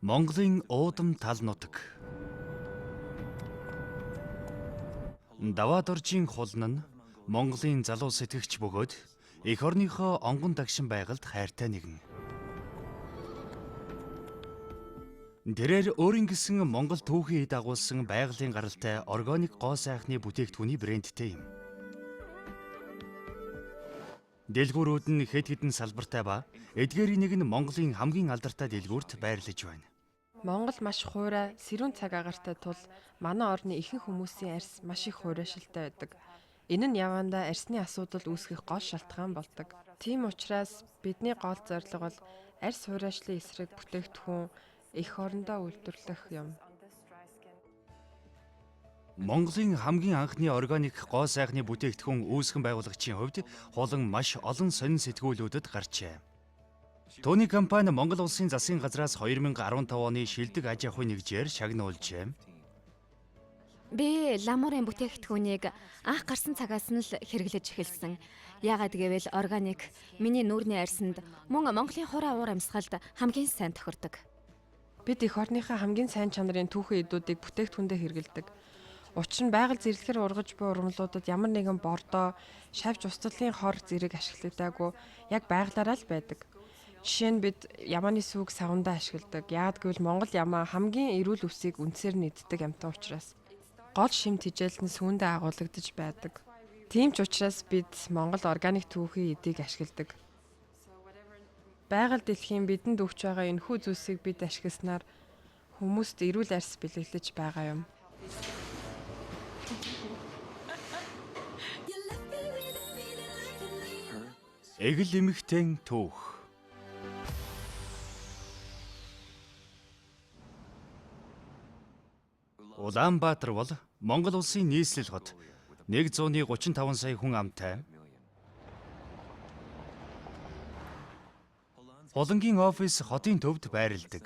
Монголын уудам тал нутаг. Даваад оржийн хулн нь Монголын залуу сэтгэгч бөгөөд эх орныхоо онгон дагшин байгальд хайртай нэгэн. Тэрээр өөрийн гэсэн Монгол түүхийг дагуулсан байгалийн гаралтай органик гоо сайхны бүтээгдэхүүний брэндтэй юм. Дэлгүүрүүд нь хэд хэдэн салбартай ба эдгээрийн нэг нь Монголын хамгийн алдартай дэлгүүрт байрлаж байна. Монгол маш хуурай, сэрүүн цаг агаартай тул манай орны ихэнх хүмүүсийн арьс маш их хуурайшилтай байдаг. Энэ нь явандаа арьсны асуудал үүсгэх гол шалтгаан болдог. Тийм учраас бидний гол зорилго бол арьс хуурайшлын эсрэг бүтээгдэхүүн эх орондоо үйлдвэрлэх юм. Монголын хамгийн анхны органик гоо сайхны бүтээгдэхүүн үүсгэн байгуулагчийн хувьд хулан маш олон сонин сэтгүүлүүдэд гарчээ. Төвний компани Монгол улсын засгийн газраас 2015 оны шилдэг аж ахуйн нэгжээр шагнуулжээ. Би ламуурын бүтээгдэхүүнийг анх гарсан цагаас нь л хэрэглэж эхэлсэн. Яагаад гэвэл органик миний нүүрний арьсанд мөн Монголын хураа уур амьсгалд хамгийн сайн тохирдог. Бид эх орныхаа хамгийн сайн чанарын түүхэн эдүүдийг бүтээгдэхүүндээ хэрэглэдэг. Учир нь байгаль зэрлэгээр ургаж буй ургамлуудад ямар нэгэн бордоо, шавж устгалын хор зэрэг ашиглагдаагүй яг байгалаараа л байдаг. Жишээ нь бид ямааны сүг савндаа ашигладаг. Яагад гэвэл Монгол ямаа хамгийн эрүүл үсийг үндсээр нийддэг амтан учраас гол шим тижээлт нь сүүндээ агуулгадж байдаг. Тийм ч учраас бид Монгол органик түүхийн эдийг ашигладаг. Байгаль дэлхийн бидэнд өгч байгаа энэхүү зүйлсийг бид ашигласнаар хүмүүст эрүүл арьс бэлэглэж байгаа юм. Эгэл эмэгтэй түүх. Улаанбаатар бол Монгол улсын нийслэл хот. 135 сая хүн амтай. Хулангийн офис хотын төвд байрладаг.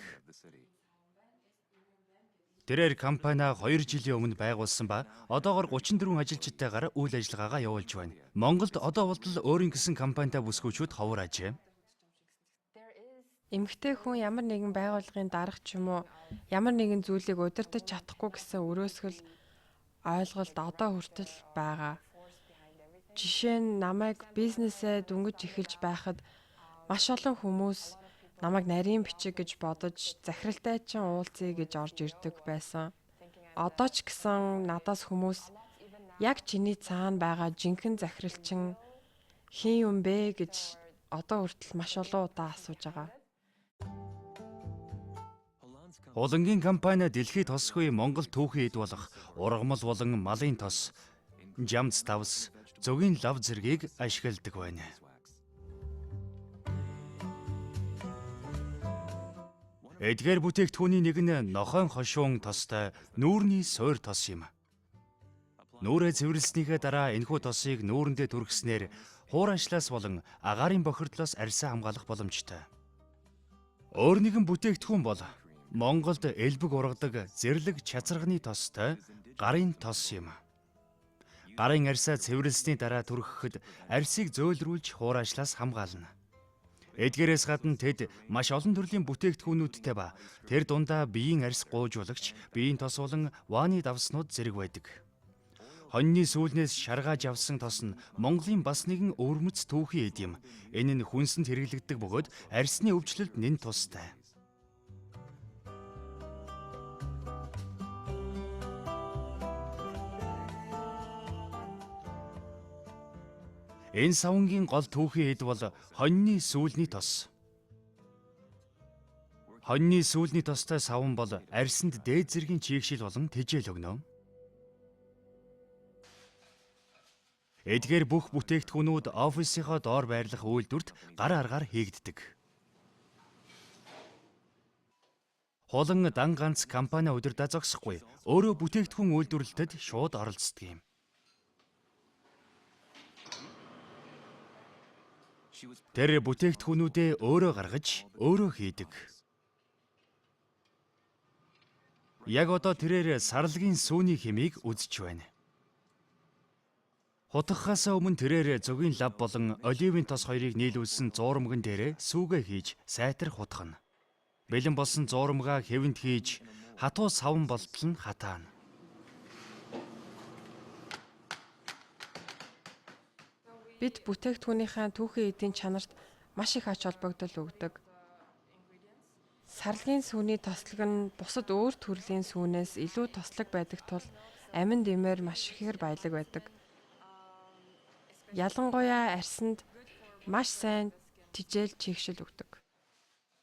Тэрээр компани 2 жилийн өмнө байгуулсан ба одоогоор 34 ажилчдтайгаар үйл ажиллагаагаа явуулж байна. Монголд одоо болтол өөрийн гэсэн компанитай бүсгүүчүүд ховор ажээ. Эмэгтэй хүн ямар нэгэн байгууллагын дарга ч юм уу ямар нэгэн зүйлийг удирдах чадахгүй гэсэн өрөөсгөл ойлголт одоо хүртэл байгаа. Жишээ нь намайг бизнесээ дөнгөж эхэлж байхад маш олон хүмүүс намайг нарийн бичиг гэж бодож захиралтай чинь уулзъя гэж орж ирдэг байсан. Одоо ч гэсэн надаас хүмүүс яг чиний цаана байгаа жинхэнэ захиралчин хэн юм бэ гэж одоо хүртэл маш олон удаа асууж байгаа. Хулангийн компани дэлхийд тосгүй Монгол түүхийн эд болох ургамал болон малын тос, жамц тавс, зөгийн лав зэргийг ашигладаг байна. Эдгээр бүтээгдэхүүний нэг нь нохойн хошуун тостой нүүрний суур тос юм. Нүүрээ цэвэрлснийхээ дараа энэхүү тосыг нүүрэндээ түргэснээр хуурайшлаас болон агаарын бохирдлоос арьсаа хамгаалах боломжтой. Өөр нэгэн бүтээгдэхүүн бол Монголд элбэг ургадаг зэрлэг чацарганы тостой гарын тос юм. Гарын арьсаа цэвэрлсний дараа түргэхэд арьсыг зөөлрүүлж хуурайшлаас хамгаална. Эдгээрээс гадна тэд маш олон төрлийн бүтээгдэхүүнүүдтэй ба тэр дундаа биеийн арьс гуйжуулагч, биеийн тос болон вааны давснууд зэрэг байдаг. Хоньны сүүлнээс шаргааж авсан тос нь Монголын бас нэгэн өвөрмөц түүхийн эд юм. Энэ нь хүнсэнд хэрэглэгддэг бөгөөд арьсны өвчлөлд нэн тустай. Энэ савнгийн гол түүхийн эд бол хоньны сүүлний тос. Хоньны сүүлний тостой савн бол арьсанд дээд зэргийн чийгшил болон тэжээл өгнө. Эдгээр бүх бүтээгдэхүүнүүд офисынхоо доор байрлах үйлдвэрт гар аргаар хийгддэг. Хулан дан ганц компани удирдаа зогсохгүй, өөрөө бүтээгдэхүүн үйлдвэрлэлтэд шууд оролцдог юм. Тэр бүтээгдэхүүнүүдээ өөрөө гаргаж, өөрөө хийдэг. Яг одоо тэрээр сарлагын сүүний хэмийг үзэж байна. Хутгахаас өмнө тэрээр зөгийн лав болон оливын тос хоёрыг нийлүүлсэн зуурмган дээрээ сүүгээ хийж сайтар хутгана. Бэлэн болсон зуурамгаа хэвэнд хийж хатуу савн болтол нь хатаана. Бид бүтээгдэхүүнийхээ түүхэн эдийн чанарт маш их ач холбогдол өгдөг. Сарлагын сүүний тослог нь бусад өөр төрлийн сүүнээс илүү тослог байдаг тул амин дэмээр маш ихээр баялаг байдаг. Ялангуяа арьсанд маш сайн тижэл чигшил өгдөг.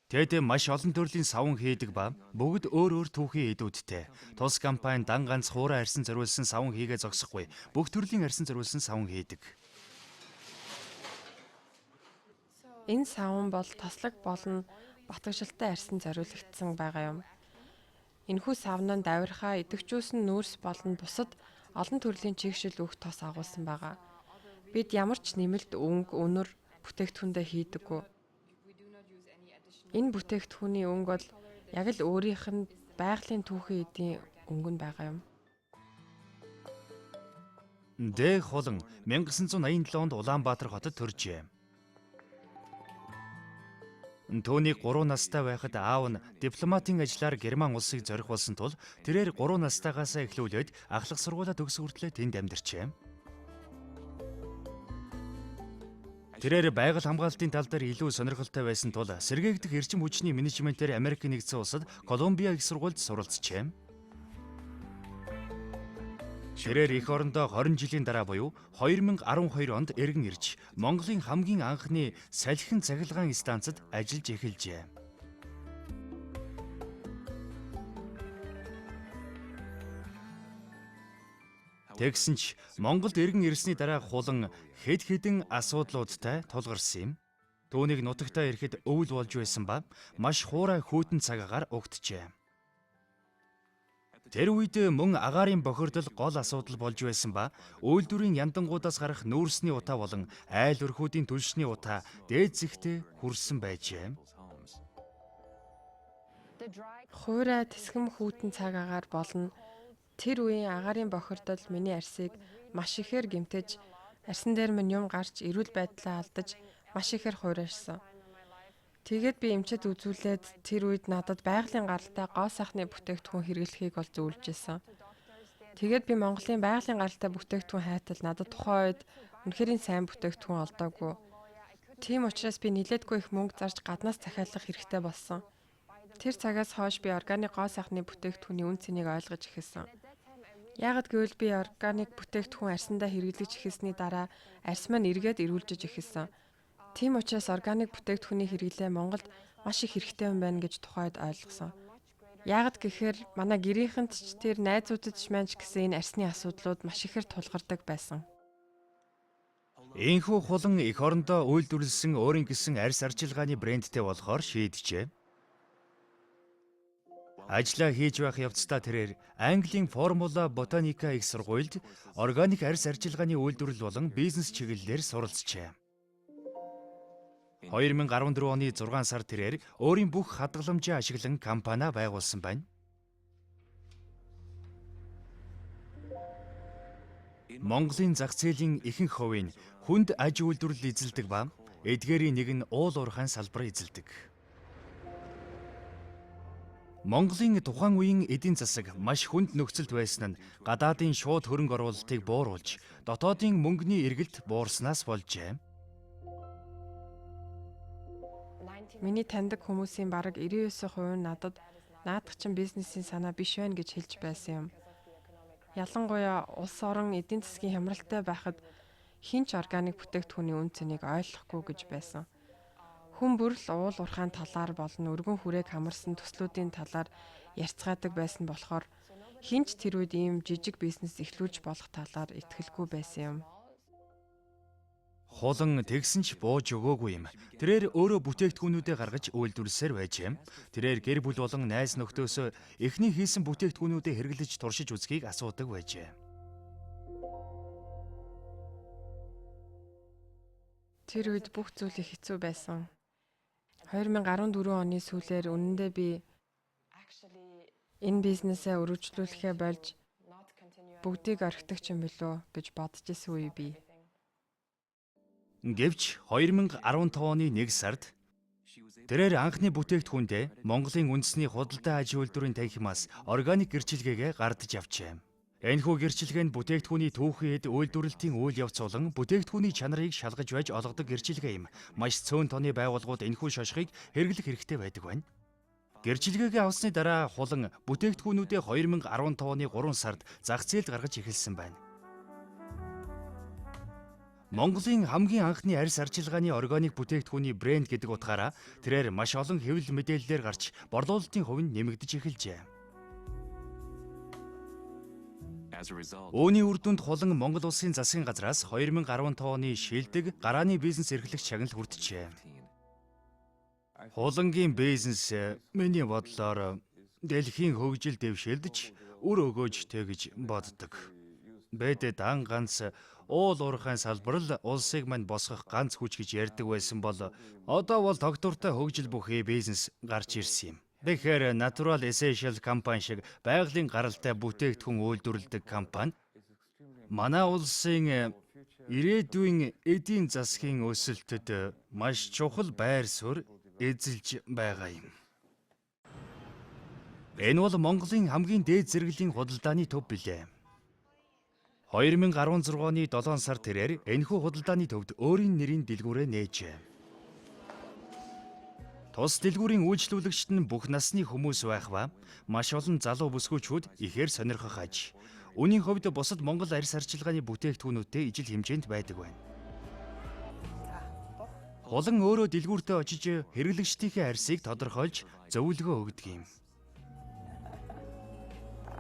Тэд маш олон төрлийн савн хийдэг ба бүгд өөр өөр түүхийн эдүүдтэй. Тус компани дан ганц хуурай арьсан зориулсан савн хийгээ зогсохгүй. Бүх төрлийн арьсан зориулсан савн хийдэг. Энэ савн бол тослог болон батгажлалтай арьсан зориулагдсан байгаа юм. Энэхүү савнанд авирахаа идэвхжүүлсэн нүүрс болон бусад олон төрлийн чигшил өгөх тос агуулсан байгаа. Бид ямар ч нэмэлт өнгө, үнэр бүтээгдэхүүндээ хийдэггүй. Энэ бүтээгдэхүүний өнгө бол яг л өөрийнх нь байгалийн түүхэн эдийн өнгө нь байгаа юм. Дэ хулан 1987 онд Улаанбаатар хотод төржээ. Түүний 3 настай байхад аав нь дипломатын ажлаар Герман улсыг зорих болсон тул тэрээр 3 настайгаас эхлүүлээд ахлах сургуулаа төгсөх хүртлээр тэнд амьдарчээ. Тэрээр байгаль хамгаалтын тал дээр илүү сонирхолтой байсан тул сэргээгдэх эрчим хүчний менежментээр Америк нэгдсэн улсад Колумбиа их сургуульд суралцжээ. Тэрээр эх орондоо 20 жилийн дараа буюу 2012 онд эргэн ирж Монголын хамгийн анхны салхин цахилгаан станцад ажиллаж эхэлжээ. Тэгсэн ч Монголд эргэн ирсний дараа хулан хэд хэдэн асуудлуудтай тулгарсан юм. Түүнийг нутагтаа ирэхэд өвөл болж байсан ба маш хуурай хүйтэн цагаагаар угтжээ. Тэр үед мөн агаарын бохирдол гол асуудал болж байсан ба үйлдвэрийн яндангуудаас гарах нүүрсний утаа болон айл өрхүүдийн түлшний утаа дээд зэгтээ хүрсэн байжээ. Хуурай тэсгэм хүйтэн цагаагаар болно. Тэр үеийн агаарын бохирдол миний арьсыг маш ихээр гэмтэж, арьсан дээр минь юм гарч эрүүл байдлаа алдаж маш ихээр хуурайшсан. Тэгээд би эмчэд үзүүлээд тэр үед надад байгалийн гаралтай гоо сайхны бүтээгдэхүүн хэрэглэхийг бол зөвлөжсэн. Тэгээд би Монголын байгалийн гаралтай бүтээгдэхүүн хайтал надад тухайн үед үнэхээр сайн бүтээгдэхүүн олдоогүй. Тийм учраас би нилээдгүй их мөнгө зарж гаднаас захиалах хэрэгтэй болсон. Тэр цагаас хойш би органик гоо сайхны бүтээгдэхүүний үн цэнийг ойлгож эхэлсэн. Яагад гэвэл би органик бүтээгдэхүүн арьсандаа хэрэглэж эхэлсний дараа арьс маань эргээд эрүүлжиж эхэлсэн. Тийм учраас органик бүтээгдэхүүний хэрэглээ Монголд маш их хэрэгтэй юм байна гэж тухайд ойлгосон. Яагад гэхээр манай гэрийнхэнд ч тэр найзуудад ч маань ч гэсэн энэ арьсны асуудлууд маш ихээр тулгардаг байсан. Ийхүү хулан эх орондоо үйлдвэрлэсэн өөрийн гэсэн арьс арчилгааны брэндтэй болохоор шийджээ. Ажлаа хийж байх явцдаа тэрээр Английн Формула Ботаника их сургуульд органик арьс арчилгааны үйлдвэрлэл болон бизнес чиглэлээр суралцжээ. 2014 оны 6 сар тэрээр өөрийн бүх хадгаламжаа ашиглан компани байгуулсан байна. Монголын зах зээлийн ихэнх хувийн хүнд аж үйлдвэрлэл эзэлдэг ба эдгээрийн нэг нь уул уурхайн салбар эзэлдэг. Монголын тухайн үеийн эдийн засаг маш хүнд нөхцөлд байсан нь гадаадын шууд хөрөнгө оруулалтыг бууруулж, дотоодын мөнгөний эргэлт буурснаас болжээ. Миний таньдаг хүмүүсийн бараг 99% нь наадах чинь бизнесийн санаа биш байна гэж хэлж байсан юм. Ялангуяа улс орон эдийн засгийн хямралтай байхад хинч органик бүтээгдэхүүний үн цэнийг ойлгохгүй гэж байсан. Хүн бүр л уул уурхайн талаар болон өргөн хүрээг хамарсан төслүүдийн талаар ярьцгаадаг байсан болохоор хинч тэр үед ийм жижиг бизнес эхлүүлж болох талаар итгэлгүй байсан юм. Хулан тэгсэн ч бууж өгөөгүй юм. Тэрээр өөрөө бүтээгдэхүүнүүдээ гаргаж үйлдвэрлэсээр байжээ. Тэрээр гэр бүл болон найз нөхдөөөсөө эхний хийсэн бүтээгдэхүүнүүдээ хэрэглэж туршиж үзхийг асуудаг байжээ. Тэр үед бүх зүйл их хэцүү байсан. 2014 оны сүүлээр үнэндээ би энэ бизнесээ өргөжлүүлэхээ болж бүгдийг орхидог юм билүү гэж бодож исэн үе бий. Гэвч 2015 оны 1 сард Тэрээр анхны бүтээгдэхүүндээ Монголын үндэсний худалдаа аж үйлдвэрийн танхимаас органик гэрчилгээгээ гардаж авчээ. Энэхүү гэрчилгээ нь бүтээгдэхүүний түүхийн хэд үйлдвэрлэлтийн үйл явц болон бүтээгдэхүүний чанарыг шалгаж байж олгодог гэрчилгээ юм. Маш цөөн тооны байгууллагууд энэхүү шошгыг хэрэглэх хэрэгтэй байдаг байна. Гэрчилгээгээ авсны дараа хулан бүтээгдэхүүнүүдээ 2015 оны 3 сард зах зээлд гаргаж эхэлсэн байна. Монголын хамгийн анхны арьс арчилгааны органик бүтээгдэхүүний брэнд гэдэг утгаараа тэрээр маш олон хэвлэл мэдээллээр гарч борлуулалтын хувь нь нэмэгдэж эхэлжээ. Үүний үр дүнд хулан Монгол улсын засгийн газраас 2015 оны шилдэг гарааны бизнес эрхлэгч шагнал хүртжээ. Хулангийн бизнес миний бодлоор дэлхийн хөгжил дэвшилдэж үр өгөөжтэй гэж боддог. Бэдэ дан ганц уул уурхайн салбар л улсыг мань босгох ганц хүч гэж ярьдаг байсан бол одоо бол тогтвортой хөгжил бүхий бизнес гарч ирсэн юм. Тэгэхээр Natural Essentials компани шиг байгалийн гаралтай бүтээгдэхүүн үйлдвэрлэдэг компани манай улсын ирээдүйн эдийн засгийн өсөлтөд маш чухал байр суурь эзэлж байгаа юм. Энэ бол Монголын хамгийн дээд зэрэглэлийн худалдааны төв билээ. 2016 оны 7 сар тэрээр энэхүү худалдааны төвд өөрийн нэрийн дэлгүүрээ нээжээ. Тус дэлгүүрийн үйлчлүүлэгчид нь бүх насны хүмүүс байх ба маш олон залуу бүсгүйчүүд ихээр сонирхох аж. Үүний хувьд бусад Монгол арьс арчилгааны бүтээгдэхүүнүүдтэй ижил хэмжээнд байдаг байна. Хулан өөрөө дэлгүүртээ очиж хэрэглэгчдийнхээ арьсыг тодорхойлж зөвлөгөө өгдөг юм.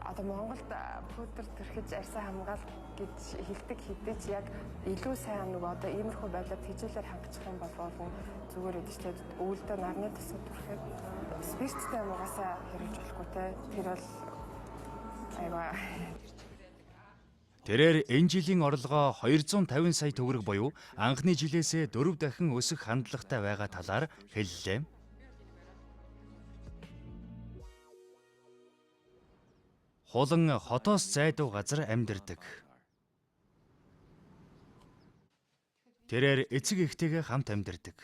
Одоо Монголд пудр төрхөж арьсаа хамгаалах гэж хэлдэг хэдий ч яг илүү сайн нэг одоо иймэрхүү байдлаар хичээлээр хангах юм бол зүгээр өдөртөө өвөлдөө нарны тасад төрхөд спирттэй угаасаа хэрэгж болохгүй те. Тэр бол айгаа. Тэрээр энэ жилийн орлогоо 250 сая төгрөг буюу анхны жилээсээ 4 дахин өсөх хандлагатай байгаа талаар хэллээ. Хулан хотоос зайдуу газар амьдардаг. Тэрээр эцэг эхтэйгээ хамт амьдардаг.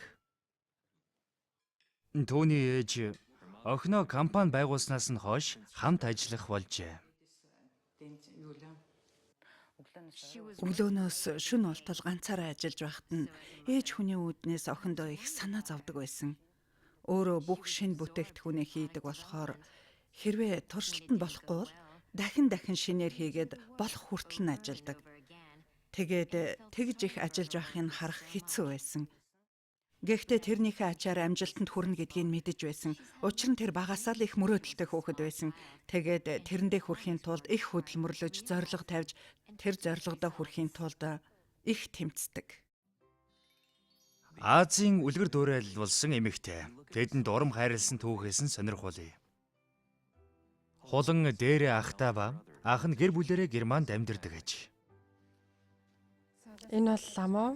Түүний ээж охиноо компани байгуулснаас нь хойш хамт ажиллах болжээ. Өглөөнөөс шөнө болтол ганцаараа ажиллаж байхад нь ээж хүний үүднээс охиндоо их санаа зовдөг байсан. Өөрөө бүх шинэ бүтээгдэхүүнээ хийдэг болохоор хэрвээ туршилтанд болохгүй бол дахин шинээр хийгээд болох хүртэл нь ажилдаг. Тэгээд тэгж их ажиллаж байхыг харах хэцүү байсан. Гэхдээ тэрнийхээ ачаар амжилтанд хүрнэ гэдгийг мэдэж байсан. Учир нь тэр багасаа л их мөрөөдөлтэй хүүхэд байсан. Тэгээд тэрэндээ хүрэхийн тулд их хөдөлмөрлөж, зорилго тавьж, тэр зорилгодоо хүрэхийн тулд их тэмцдэг. Азийн үлгэр дуурайл болсон эмэгтэй. Тэдэнд урам хайрлсан түүхээс нь сонирхуулъя. Хулан дээрээ ахтай ба ах нь гэр бүлэрээ Германд амьдардаг аж. Энэ бол ламоо.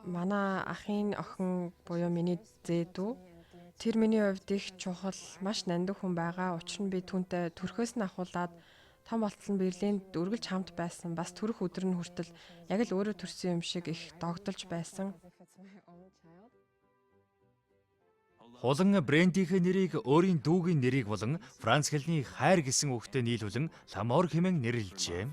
Манай ахын охин буюу миний зээдүү. Тэр миний хувьд их чухал, маш нандин хүн байгаа. Учир нь би түүнтэй төрхөөс нь ахуулаад том болтол нь Берлинд үргэлж хамт байсан. Бас төрөх өдөр нь хүртэл яг л өөрөө төрсөн юм шиг их догдолж байсан. Хулан брендийнхээ нэрийг өөрийн дүүгийн нэрийг болон Франц хэлний хайр гэсэн үгтэй нийлүүлэн Ламор хэмээн нэрлэжээ.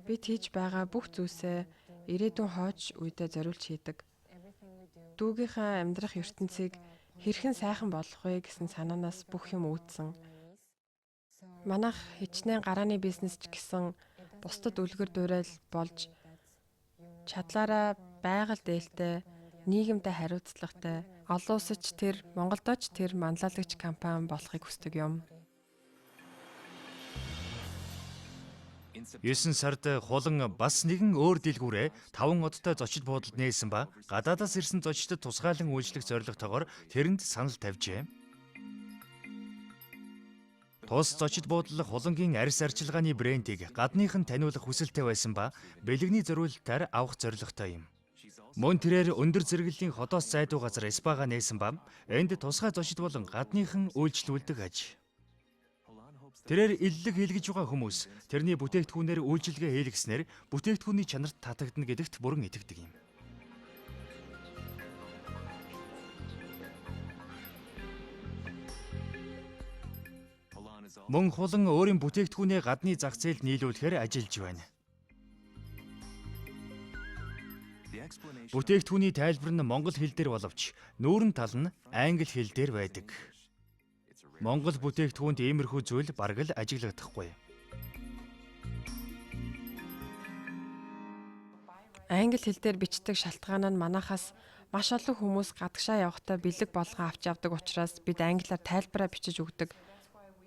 Би хийж байгаа бүх зүйлсээ ирээдүйн хойч үедээ зориулж хийдэг. Дүүгийнхаа амьдрах ертөнцийг хэрхэн сайхан болгох вэ гэсэн санаанаас бүх юм үүдсэн. Манайх хичнээн гарааны бизнес ч гэсэн бусдад үлгэр дуурайл болж чадлаараа байгаль дээлтэй, нийгэмтэй хариуцлагатай, олон улсад ч тэр, Монголдо ч тэр манлайлагч компани болохыг хүсдэг юм. 9 сард хулан бас нэгэн өөр дэлгүүрээ 5 одтой зочид буудалд нээсэн ба гадаадаас ирсэн зочдод тусгайлан үйлчлэх зорилготойгоор тэрэнд санал тавьжээ. Тус зочид буудал хулангийн арьс арчилгааны брендийг гадныхан таниулах хүсэлтэй байсан ба бэлгэний зориулалтаар авах зорилготой юм. Мөн тэрээр өндөр зэрэглэлийн хотоос зайдуу газар спага нээсэн ба энд тусгай зочид болон гадныхан үйлчлүүлдэг аж. Тэрээр иллэг хийлгэж байгаа хүмүүс тэрний бүтээгдэхүүнээр үйлчилгээ хийлгэснээр бүтээгдэхүүний чанарт татагдана гэдэгт бүрэн итгэдэг юм. Мөн хулан өөрийн бүтээгдэхүүнээ гадны зах зээлд нийлүүлэхээр ажиллаж байна. Бүтээгдэхүүний тайлбар нь монгол хэл дээр боловч нүүрэн тал нь англи хэл дээр байдаг. Монгол бүтээгдэхүүнд иймэрхүү зүйл бараг л ажиглагдахгүй. Англи хэл дээр бичдэг шалтгаан нь манайхаас маш олон хүмүүс гадагшаа явахдаа бэлэг болгон авч явдаг учраас бид англиар тайлбараа бичиж өгдөг.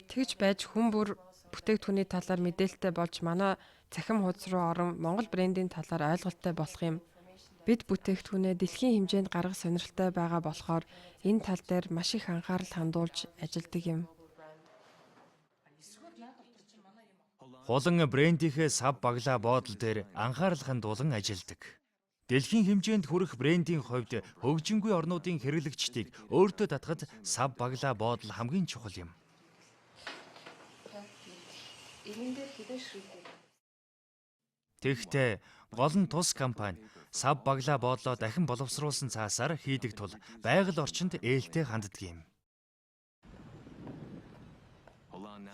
Тэгж байж хүн бүр бүтээгдэхүүний талаар мэдээлэлтэй болж манай цахим хуудас руу орон монгол брендийн талаар ойлголттой болох юм. Бид бүтээгдэхүүнээ дэлхийн хэмжээнд гаргах сонирхолтой байгаа болохоор энэ тал дээр маш их анхаарал хандуулж ажилладаг юм. Хулан брендийнхээ сав баглаа буудал дээр анхаарал хандуулан ажилладаг. Дэлхийн хэмжээнд хүрэх брендийн хувьд хөгжингүй орнуудын хэрэглэгчдийг өөртөө татахад сав баглаа буудал хамгийн чухал юм. Тэгэхдээ гол нь тус компани сав баглаа боодлоо дахин боловсруулсан цаасаар хийдэг тул байгаль орчинд ээлтэй ханддаг юм.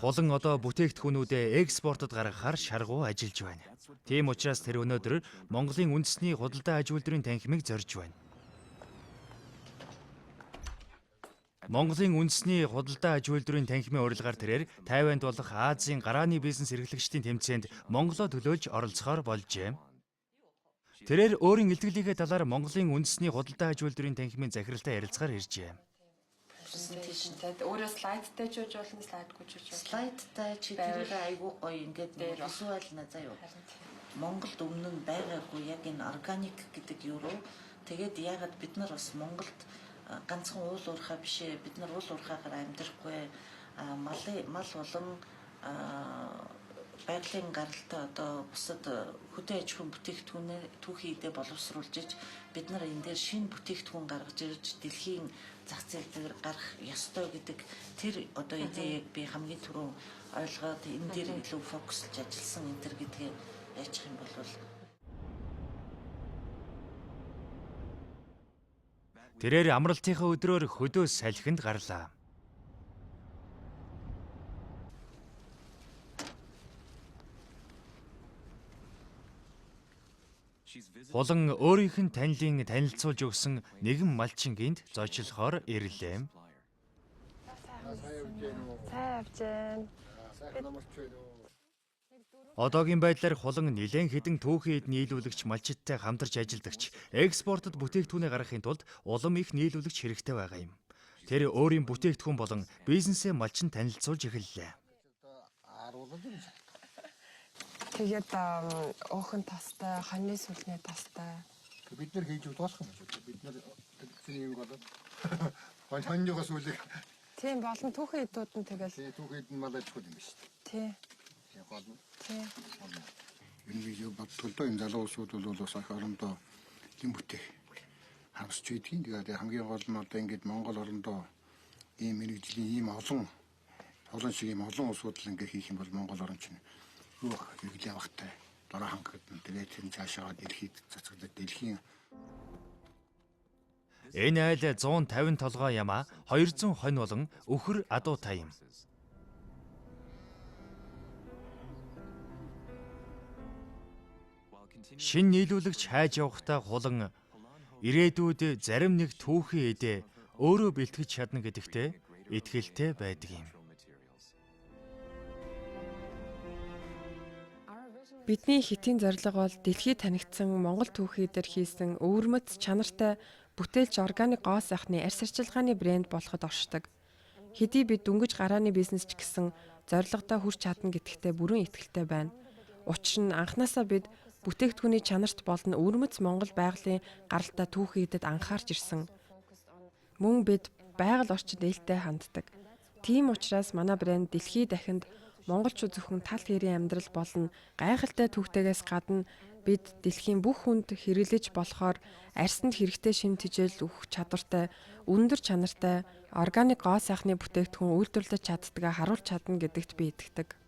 Хулан одоо бүтээгдэхүүнүүдээ экспортод гаргахаар шаргуу ажиллаж байна. Тийм учраас тэр өнөөдөр Монголын үндэсний худалдаа аж үйлдвэрийн танхимыг зорж байна. Монголын үндэсний худалдаа аж үйлдвэрийн танхимын урилгаар тэрээр Тайванд болох Азийн гарааны бизнес эрхлэгчдийн тэмцээнд Монголоо төлөөлж оролцохоор болжээ. Тэрээр өөрийн илтгэлийнхээ талаар Монголын үндэсний худалдаа аж үйлдвэрийн танхимын захиралтай ярилцахаар иржээ. Өөрөө слайдтай ч үж болно, слайдгүй ч үж болно. Слайдтай чи тэрийг айгүй гоё ингээд визуал на заяа. Монголд өмнө нь байгаагүй яг энэ органик гэдэг юу руу тэгээд ягаад бид нар бас Монголд ганцхан уул уурхай бишээ бид нар уул уурхайгаар амьдрахгүй мал болон байгалийн гаралтай одоо бусад хөдөө аж ахуйн бүтээгдэхүүнээ түүхий идэ боловсруулж иж бид нар энэ дээр шинэ бүтээгдэхүүн гаргаж ирж дэлхийн зах зээл дээр гарах ёстой гэдэг тэр одоо идеийг би хамгийн түрүү ойлгоод энэ дээр илүү фокуслж ажилласан энэ төр гэдгээ яачих юм бол Тэрээр амралтынхаа өдрөөр хөдөө салхинд гарлаа. Хулан өөрийнх нь танилын танилцуулж өгсөн нэгэн малчингийн зочлохоор ирлээ. Одоогийн байдлаар хулан нэлээд хэдэн түүхийд нийлүүлэгч малчиттай хамтарч ажилладагч экспортод бүтээгдэхүүнээ гаргахын тулд улам их нийлүүлэгч хэрэгтэй байгаа юм. Тэр өөрийн бүтээгдэхүүн болон бизнесээ малчин танилцуулж эхэллээ. Тэгээд уухан тастай, хоньны сүлний тастай. Бид нэр хийж болох юм шүү. Бид нэр тийм юм болоод хоньныгоос үлэх. Тийм болон түүхэн идүүд нь тэгэл. Түүхэд нь мал ажгүй юм шүү. Тий. Тийм гол нь. Тий. Энэ видео бодлоо энэ залуусууд бол бас орондоо юм бүтээх хамсч үйдгийн. Тэгээд хамгийн гол нь одоо ингээд Монгол орондоо ийм мэрэгжлийн ийм олон шиг ийм олон улсууд л ингээд хийх юм бол Монгол орн чинь хэрэглээ авахтай дараа хангагдана. Тэгээд тэр цаашаа дэлхийд цацагдаад дэлхийн Энэ айл 150 толгой ямаа 200 хонь болон өхөр адуутай юм. Шин нийлүүлэгч хайж явахдаа хулан ирээдүйд зарим нэг түүхий эдээ өөрөө бэлтгэж чадна гэдэгтээ итгэлтэй байдаг юм. Бидний хэтийн зорилго бол дэлхийд танигдсан Монгол түүхий дээр хийсэн өвөрмөц чанартай бүтээлч органик гоо сайхны арьс арчилгааны брэнд болоход оршдог. Хэдий бид дөнгөж гарааны бизнес ч гэсэн зорилгодоо хүрч чадна гэдэгтээ бүрэн итгэлтэй байна. Учир нь анхнаасаа бид бүтээгдэхүүний чанарт болон өвөрмөц Монгол байгалийн гаралтай түүхийдэд анхаарч ирсэн. Мөн бид байгаль орчинд ээлтэй ханддаг. Тийм учраас манай брэнд дэлхийд дахинд монголчууд зөвхөн тал хэрийн амьдрал болон гайхалтай түүхтэйгээс гадна бид дэлхийн бүх хүнд хэрэглэж болохоор арьсанд хэрэгтэй шин тэжээл өгөх чадвартай, өндөр чанартай, органик гоо сайхны бүтээгдэхүүн үйлдвэрлэж чаддгаа харуулж чадна гэдэгт би итгэдэг.